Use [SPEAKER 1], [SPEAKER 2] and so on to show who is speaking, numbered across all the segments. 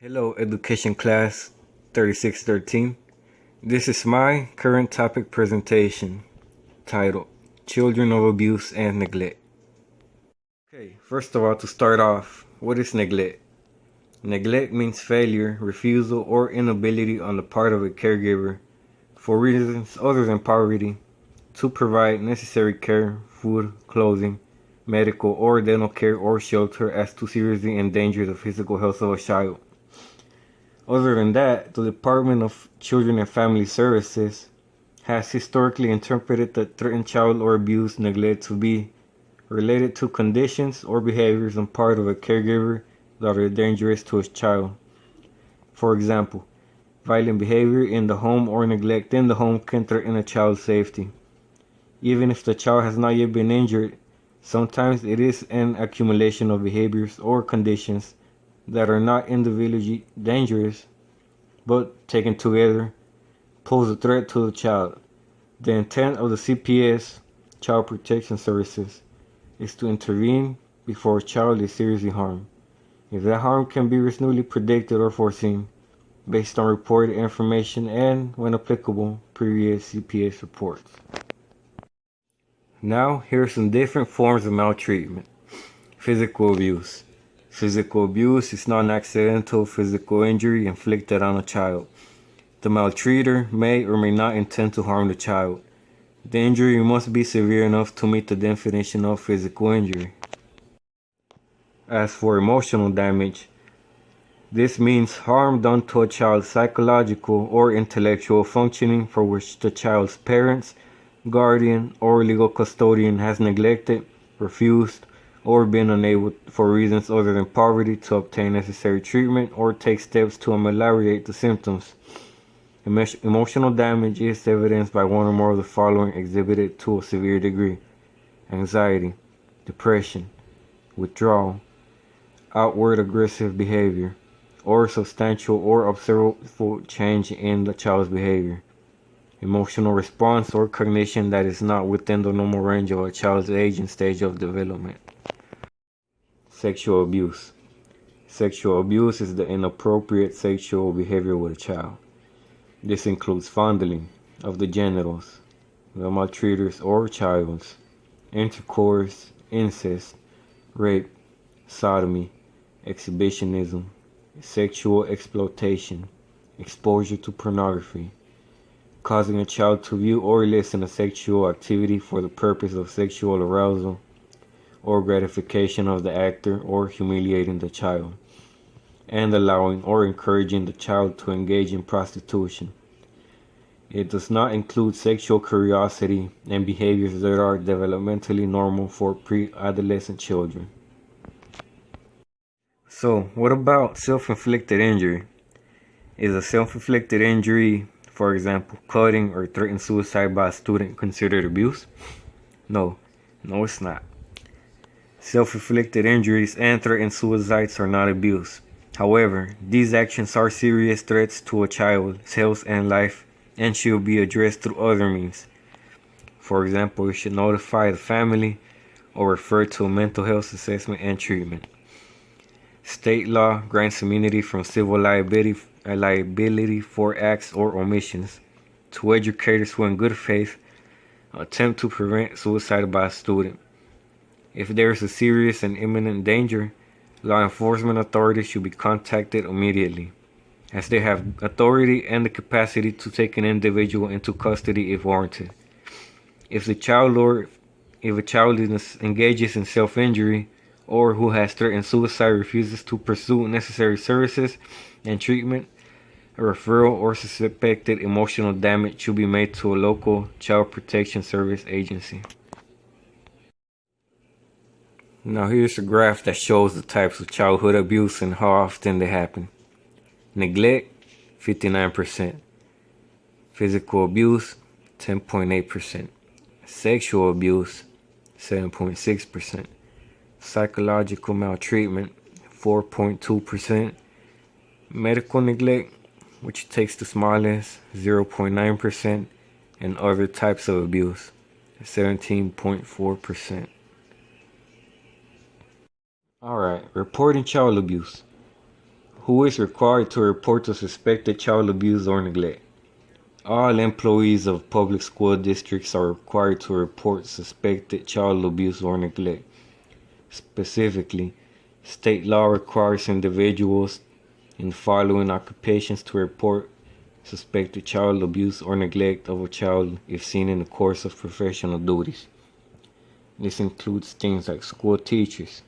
[SPEAKER 1] Hello, education class 3613. This is my current topic presentation titled Children of Abuse and Neglect. Okay, first of all, to start off, what is neglect? Neglect means failure, refusal, or inability on the part of a caregiver for reasons other than poverty to provide necessary care, food, clothing, medical or dental care or shelter as to seriously endanger the physical health of a child. Other than that, the Department of Children and Family Services has historically interpreted the threatened child or abused neglect to be related to conditions or behaviors on part of a caregiver that are dangerous to a child. For example, violent behavior in the home or neglect in the home can threaten a child's safety. Even if the child has not yet been injured, sometimes it is an accumulation of behaviors or conditions that are not individually dangerous, but taken together pose a threat to the child. The intent of the CPS, Child Protection Services, is to intervene before a child is seriously harmed. If that harm can be reasonably predicted or foreseen, based on reported information and, when applicable, previous CPS reports. Now, here are some different forms of maltreatment. Physical abuse. Physical abuse is non-accidental physical injury inflicted on a child. The maltreater may or may not intend to harm the child. The injury must be severe enough to meet the definition of physical injury. As for emotional damage, this means harm done to a child's psychological or intellectual functioning for which the child's parents, guardian, or legal custodian has neglected, refused, or been unable for reasons other than poverty to obtain necessary treatment or take steps to ameliorate the symptoms. Emotional damage is evidenced by one or more of the following exhibited to a severe degree: anxiety, depression, withdrawal, outward aggressive behavior, or substantial or observable change in the child's behavior. Emotional response or cognition that is not within the normal range of a child's age and stage of development. Sexual abuse. Sexual abuse is the inappropriate sexual behavior with a child. This includes fondling of the genitals, the maltreater's or child's, intercourse, incest, rape, sodomy, exhibitionism, sexual exploitation, exposure to pornography, causing a child to view or listen to sexual activity for the purpose of sexual arousal or gratification of the actor, or humiliating the child, and allowing or encouraging the child to engage in prostitution. It does not include sexual curiosity and behaviors that are developmentally normal for pre-adolescent children. So, what about self-inflicted injury? Is a self-inflicted injury, for example, cutting or threatened suicide by a student, considered abuse? No, it's not. Self-inflicted injuries and threatened suicides are not abuse. However, these actions are serious threats to a child's health and life and should be addressed through other means. For example, you should notify the family or refer to a mental health assessment and treatment. State law grants immunity from civil liability for acts or omissions to educators who in good faith attempt to prevent suicide by a student. If there is a serious and imminent danger, law enforcement authorities should be contacted immediately, as they have authority and the capacity to take an individual into custody if warranted. If a child engages in self-injury or who has threatened suicide refuses to pursue necessary services and treatment, a referral or suspected emotional damage should be made to a local child protection service agency. Now here's a graph that shows the types of childhood abuse and how often they happen. Neglect, 59%. Physical abuse, 10.8%. Sexual abuse, 7.6%. Psychological maltreatment, 4.2%. Medical neglect, which takes the smallest, 0.9%. And other types of abuse, 17.4%. Alright, reporting child abuse. Who is required to report to suspected child abuse or neglect? All employees of public school districts are required to report suspected child abuse or neglect. Specifically, state law requires individuals in the following occupations to report suspected child abuse or neglect of a child if seen in the course of professional duties. This includes things like school teachers,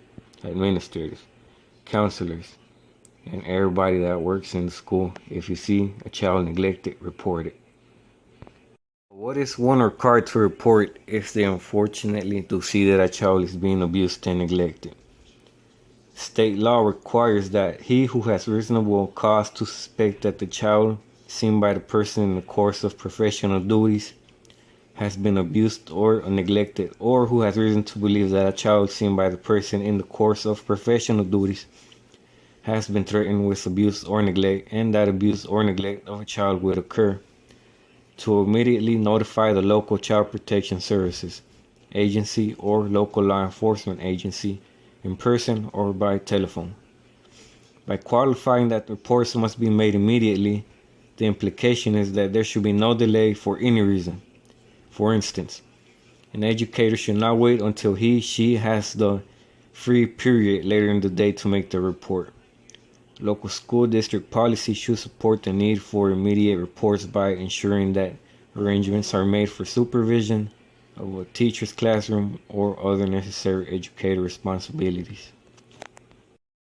[SPEAKER 1] administrators, counselors, and everybody that works in the school. If you see a child neglected, report it. What is one required to report if they unfortunately do see that a child is being abused and neglected? State law requires that he who has reasonable cause to suspect that the child seen by the person in the course of professional duties has been abused or neglected, or who has reason to believe that a child seen by the person in the course of professional duties has been threatened with abuse or neglect, and that abuse or neglect of a child would occur, to immediately notify the local child protection services agency or local law enforcement agency in person or by telephone. By qualifying that reports must be made immediately, the implication is that there should be no delay for any reason. For instance, an educator should not wait until she has the free period later in the day to make the report. Local school district policy should support the need for immediate reports by ensuring that arrangements are made for supervision of a teacher's classroom or other necessary educator responsibilities.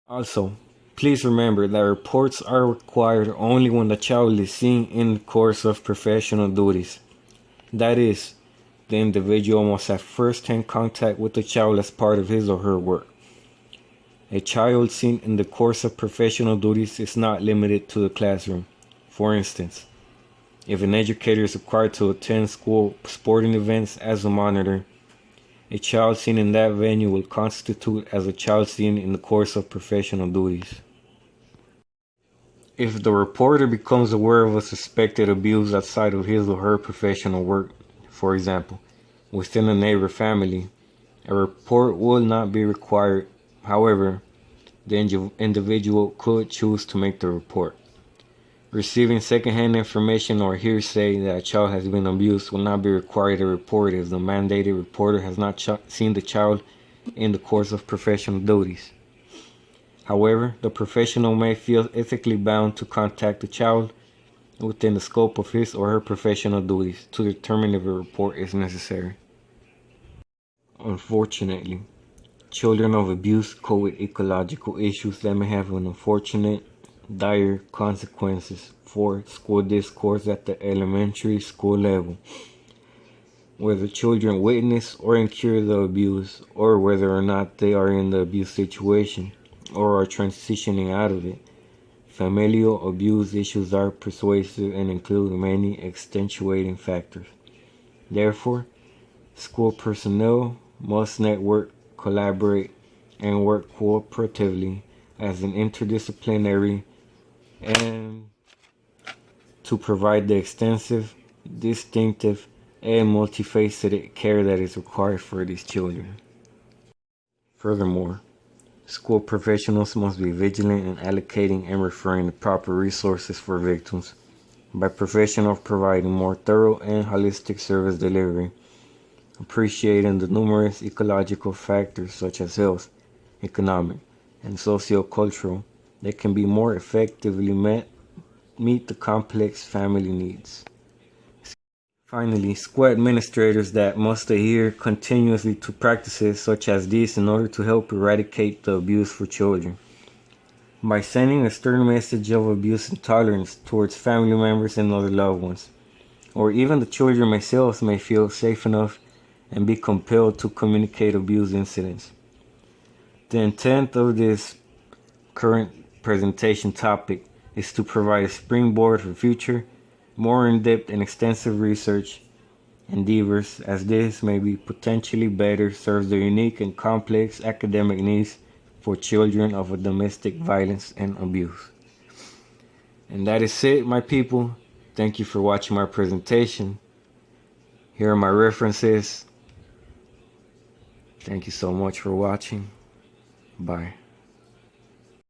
[SPEAKER 1] Also, please remember that reports are required only when the child is seen in the course of professional duties. That is, the individual must have first-hand contact with the child as part of his or her work. A child seen in the course of professional duties is not limited to the classroom. For instance, if an educator is required to attend school sporting events as a monitor, a child seen in that venue will constitute as a child seen in the course of professional duties. If the reporter becomes aware of a suspected abuse outside of his or her professional work, for example, within a neighbor family, a report will not be required. However, the individual could choose to make the report. Receiving secondhand information or hearsay that a child has been abused will not be required to report if the mandated reporter has not seen the child in the course of professional duties. However, the professional may feel ethically bound to contact the child within the scope of his or her professional duties to determine if a report is necessary. Unfortunately, children of abuse cope with ecological issues that may have unfortunate, dire consequences for school discourse at the elementary school level. Whether children witness or incur the abuse, or whether or not they are in the abuse situation or are transitioning out of it, familial abuse issues are pervasive and include many extenuating factors. Therefore, school personnel must network, collaborate, and work cooperatively as an interdisciplinary and to provide the extensive, distinctive, and multifaceted care that is required for these children. Furthermore, school professionals must be vigilant in allocating and referring the proper resources for victims by professionals providing more thorough and holistic service delivery, appreciating the numerous ecological factors such as health, economic, and socio-cultural that can be more effectively meet the complex family needs. Finally, school administrators that must adhere continuously to practices such as these in order to help eradicate the abuse for children. By sending a stern message of abuse and tolerance towards family members and other loved ones, or even the children themselves may feel safe enough and be compelled to communicate abuse incidents. The intent of this current presentation topic is to provide a springboard for future, more in-depth and extensive research endeavors, as this may be potentially better serves the unique and complex academic needs for children of domestic violence and abuse. And that is it, my people. Thank you for watching my presentation. Here are my references. Thank you so much for watching. Bye.